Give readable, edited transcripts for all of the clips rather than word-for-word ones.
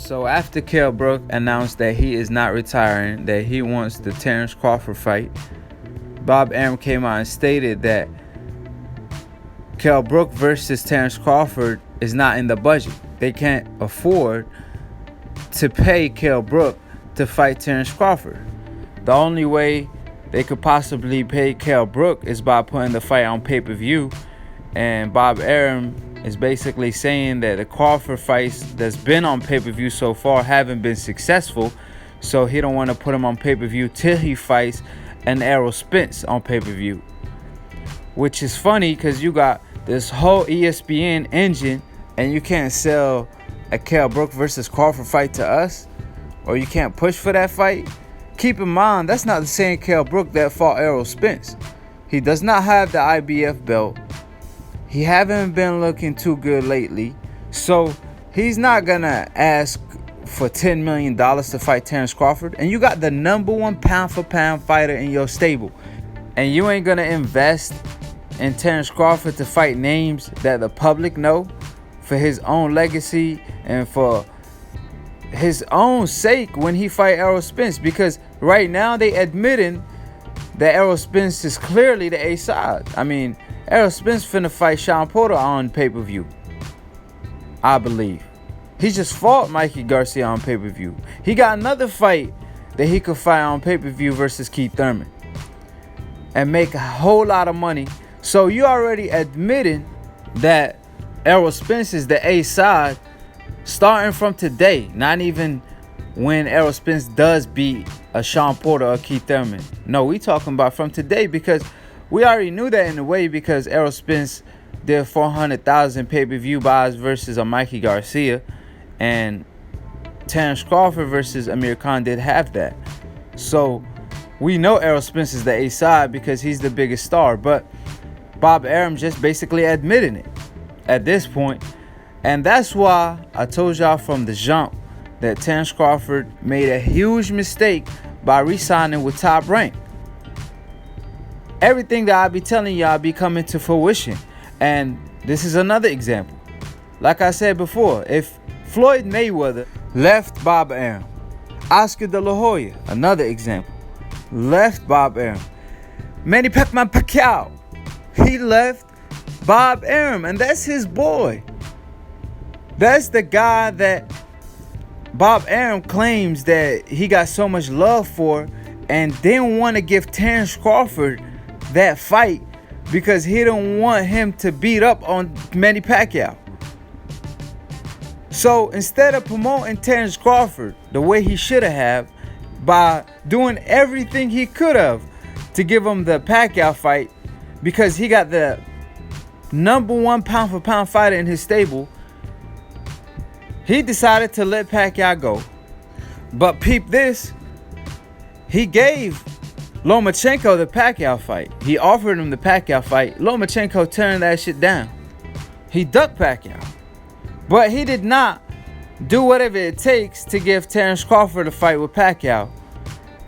So after Kell Brook announced that he is not retiring, that he wants the Terence Crawford fight, Bob Arum came out and stated that Kell Brook versus Terence Crawford is not in the budget. They can't afford to pay Kell Brook to fight Terence Crawford. The only way they could possibly pay Kell Brook is by putting the fight on pay-per-view. And Bob Arum is basically saying that the Crawford fights that's been on pay-per-view so far haven't been successful, so he don't want to put him on pay-per-view till he fights an Errol Spence on pay-per-view. Which is funny because you got this whole ESPN engine and you can't sell a Kell Brook versus Crawford fight to us, or you can't push for that fight. Keep in mind, that's not the same Kell Brook that fought Errol Spence. He does not have the IBF belt. He haven't been looking too good lately. So he's not going to ask for $10 million to fight Terence Crawford. And you got the #1 pound-for-pound fighter in your stable. And you ain't going to invest in Terence Crawford to fight names that the public know for his own legacy and for his own sake when he fight Errol Spence. Because right now they admitting that Errol Spence is clearly the A side. I mean, Errol Spence finna fight Sean Porter on pay-per-view, I believe. He just fought Mikey Garcia on pay-per-view. He got another fight that he could fight on pay-per-view versus Keith Thurman and make a whole lot of money. So you already admitting that Errol Spence is the A side starting from today, not even when Errol Spence does beat a Sean Porter or Keith Thurman. No, we talking about from today, because we already knew that in a way, because Errol Spence did 400,000 pay-per-view buys versus a Mikey Garcia, and Terence Crawford versus Amir Khan did have that. So we know Errol Spence is the A side because he's the biggest star, but Bob Arum just basically admitting it at this point. And that's why I told y'all from the jump that Terence Crawford made a huge mistake by re-signing with Top Rank. Everything that I be telling y'all be coming to fruition. And this is another example. Like I said before, if Floyd Mayweather left Bob Arum, Oscar De La Hoya, another example, left Bob Arum. Manny Pacquiao, he left Bob Arum, and that's his boy. That's the guy that Bob Arum claims that he got so much love for and didn't want to give Terence Crawford that fight because he don't want him to beat up on Manny Pacquiao. So instead of promoting Terence Crawford the way he should have, by doing everything he could have to give him the Pacquiao fight, because he got the #1 pound-for-pound fighter in his stable, he decided to let Pacquiao go. But peep this, he gave Lomachenko the Pacquiao fight. He offered him the Pacquiao fight. Lomachenko turned that shit down. He ducked Pacquiao. But he did not do whatever it takes to give Terence Crawford a fight with Pacquiao.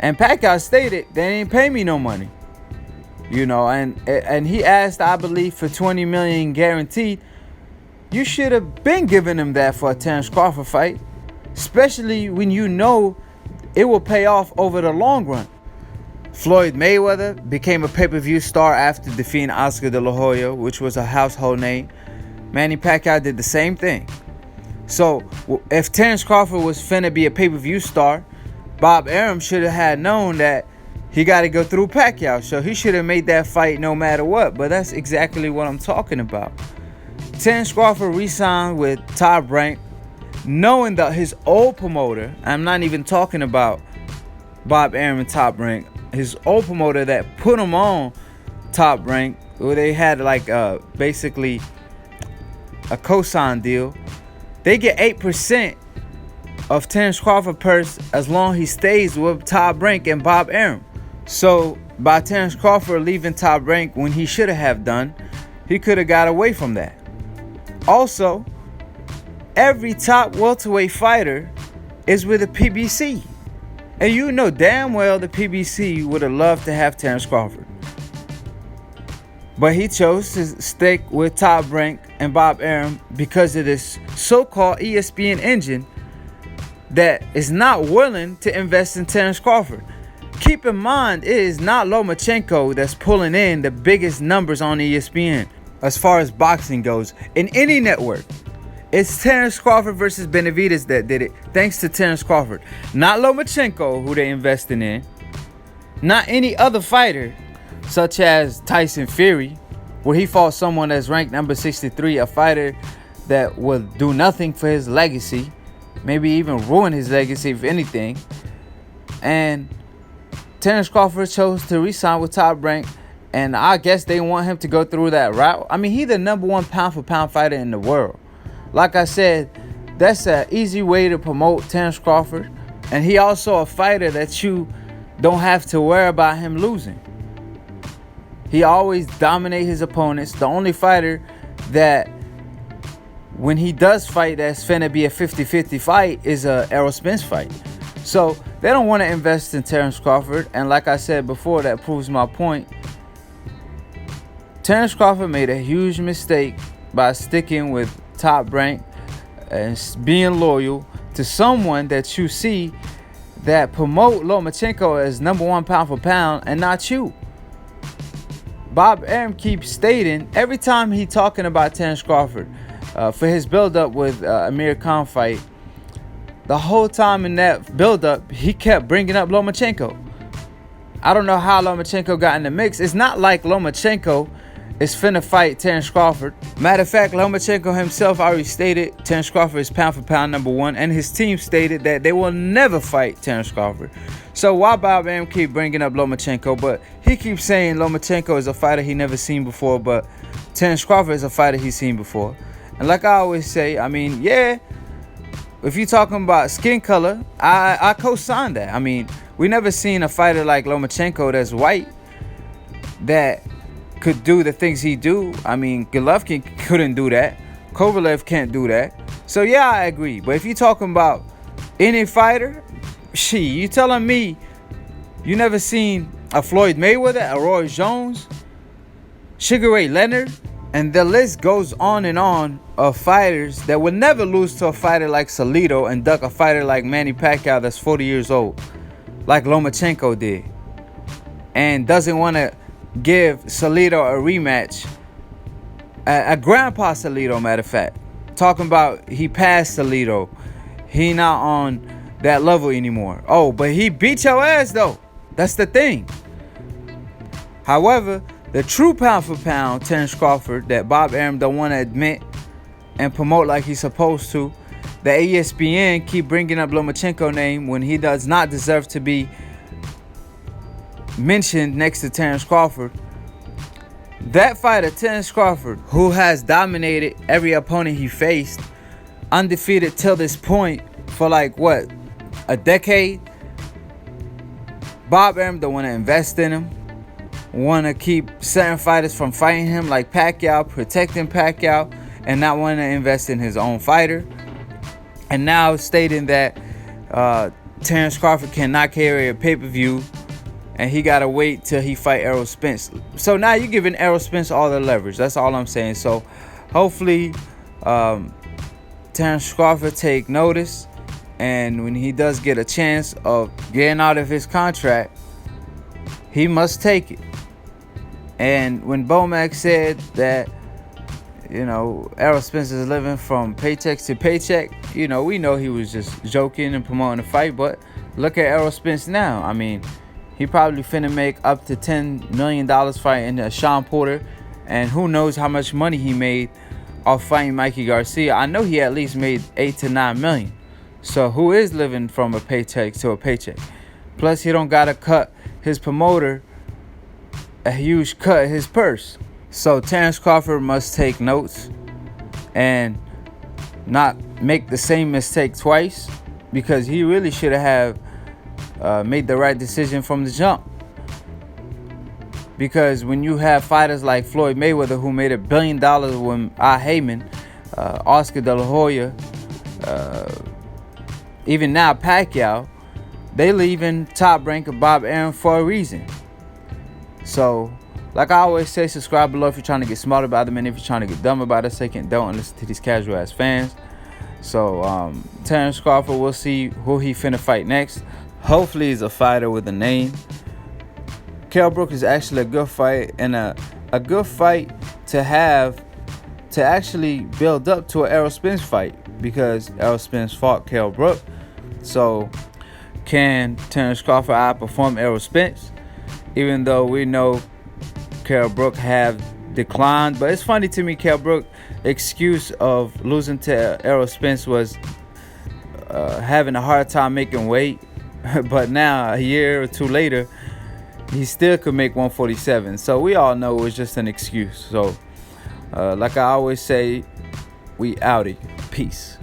And Pacquiao stated, they didn't pay me no money. You know, and he asked, I believe, for $20 million guaranteed. You should have been giving him that for a Terence Crawford fight, especially when you know it will pay off over the long run. Floyd Mayweather became a pay-per-view star after defeating Oscar De La Hoya, which was a household name. Manny Pacquiao did the same thing. So if Terence Crawford was finna be a pay-per-view star, Bob Arum should have had known that he got to go through Pacquiao. So he should have made that fight no matter what. But that's exactly what I'm talking about. Terence Crawford re-signed with Top Rank, knowing that his old promoter, I'm not even talking about Bob Arum and Top Rank, his old promoter that put him on Top Rank, where they had like basically a cosign deal. They get 8% of Terence Crawford purse as long as he stays with Top Rank and Bob Arum. So by Terence Crawford leaving Top Rank when he should have done, he could have got away from that. Also, every top welterweight fighter is with the PBC. And you know damn well the PBC would have loved to have Terence Crawford. But he chose to stick with Top Rank and Bob Arum because of this so-called ESPN engine that is not willing to invest in Terence Crawford. Keep in mind, it is not Lomachenko that's pulling in the biggest numbers on ESPN as far as boxing goes in any network. It's Terence Crawford versus Benavidez that did it, thanks to Terence Crawford. Not Lomachenko, who they investing in. Not any other fighter, such as Tyson Fury, where he fought someone that's ranked number 63, a fighter that will do nothing for his legacy, maybe even ruin his legacy if anything. And Terence Crawford chose to re-sign with Top Rank, and I guess they want him to go through that route. I mean, he's the number one pound-for-pound fighter in the world. Like I said, that's an easy way to promote Terence Crawford. And he also a fighter that you don't have to worry about him losing. He always dominates his opponents. The only fighter that, when he does fight, that's finna be a 50-50 fight is a Errol Spence fight. So they don't want to invest in Terence Crawford. And like I said before, that proves my point. Terence Crawford made a huge mistake by sticking with Top Rank and being loyal to someone that you see that promote Lomachenko as number one pound for pound and not you. Bob Arum keeps stating every time he talking about Terence Crawford for his build-up with Amir Khan fight, the whole time in that build-up, he kept bringing up Lomachenko. I don't know how Lomachenko got in the mix. It's not like Lomachenko is finna fight Terence Crawford. Matter of fact, Lomachenko himself already stated Terence Crawford is pound for pound number one, and his team stated that they will never fight Terence Crawford. So why Bob Arum keep bringing up Lomachenko? But he keeps saying Lomachenko is a fighter he never seen before, but Terence Crawford is a fighter he's seen before. And like I always say, I mean, yeah, if you're talking about skin color, I co-sign that. I mean, we never seen a fighter like Lomachenko that's white that could do the things he do. I mean, Golovkin couldn't do that. Kovalev can't do that. So yeah, I agree. But if you're talking about any fighter, you telling me you never seen a Floyd Mayweather, a Roy Jones, Sugar Ray Leonard, and the list goes on and on of fighters that would never lose to a fighter like Salido and duck a fighter like Manny Pacquiao that's 40 years old, like Lomachenko did, and doesn't want to give Salido a rematch. A grandpa Salido, matter of fact. Talking about he passed Salido. He not on that level anymore. Oh, but he beat your ass though. That's the thing. However, the true pound for pound Terence Crawford that Bob Arum don't want to admit and promote like he's supposed to, the ESPN keep bringing up Lomachenko name when he does not deserve to be mentioned next to Terence Crawford. That fighter, Terence Crawford, who has dominated every opponent he faced, undefeated till this point for like what, a decade. Bob Arum don't want to invest in him, want to keep certain fighters from fighting him like Pacquiao, protecting Pacquiao, and not want to invest in his own fighter. And now stating that Terence Crawford cannot carry a pay-per-view and he gotta wait till he fight Errol Spence. So now you're giving Errol Spence all the leverage. That's all I'm saying. So hopefully Terence Crawford take notice, and when he does get a chance of getting out of his contract, he must take it. And when Bomac said that, you know, Errol Spence is living from paycheck to paycheck, you know, we know he was just joking and promoting the fight. But look at Errol Spence now. I mean, he probably finna make up to $10 million fighting Sean Porter. And who knows how much money he made off fighting Mikey Garcia. I know he at least made $8 to $9 million. So who is living from a paycheck to a paycheck? Plus, he don't gotta cut his promoter a huge cut of his purse. So Terence Crawford must take notes and not make the same mistake twice, because he really should have made the right decision from the jump. Because when you have fighters like Floyd Mayweather, who made $1 billion with Heyman, Oscar De La Hoya, even now Pacquiao, they leaving Top Rank of Bob Arum for a reason. So, like I always say, subscribe below if you're trying to get smarter about them, and if you're trying to get dumb about it, so you can don't listen to these casual ass fans. So Terence Crawford, we'll see who he finna fight next. Hopefully he's a fighter with a name. Kell Brook is actually a good fight, and a good fight to have to actually build up to an Errol Spence fight, because Errol Spence fought Kell Brook. So can Terence Crawford outperform Errol Spence? Even though we know Kell Brook have declined, but it's funny to me, Kell Brook excuse of losing to Errol Spence was having a hard time making weight. But now, a year or two later, he still could make 147. So we all know it was just an excuse. So like I always say, we outie. Peace.